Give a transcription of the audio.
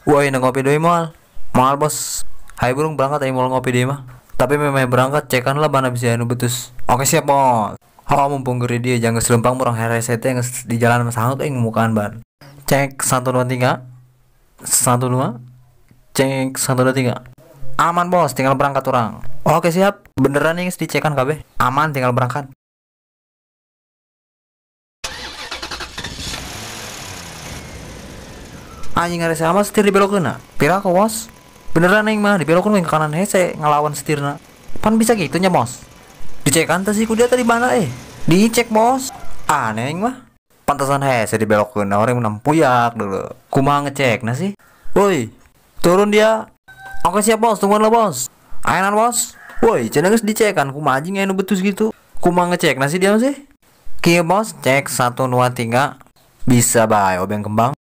Woi, ngopi doi mal. Mal bos. Hai burung berangkat ayo mau ngopi deh mah. Tapi memang berangkat cekan lah bana bisa anu betus. Oke siap bos. Oh mumpung geri dia jangan selempang murang RST yang di jalan mas hangut yang mukaan ban. Cek 1 2 3. 1 2. Cek 1 2 3. Aman bos, tinggal berangkat orang. Oke siap. Beneran yang dicekan KB. Aman tinggal berangkat. Anjing ada sama setir dibelokeun na. Pira kok bos? Beneran yang mah dibelokeun ke kanan hese ngelawan setirna. Pan bisa gitu nya bos. Dicekan teh sih ku dia tadi mana Dicek bos. Aneh yang mah. Pantasan hese dibelokeun orang menang puyak dulu. Kumaha ngecek na sih? Woi, turun dia. Oke siap bos, tungguan lo bos. Ayenan bos. Woi, cenah geus dicekan kumaha anjing anu betus gitu. Kumaha ngecek na sih dia sih? Kieu bos, cek 1 2 3. Bisa bae obeng kembang.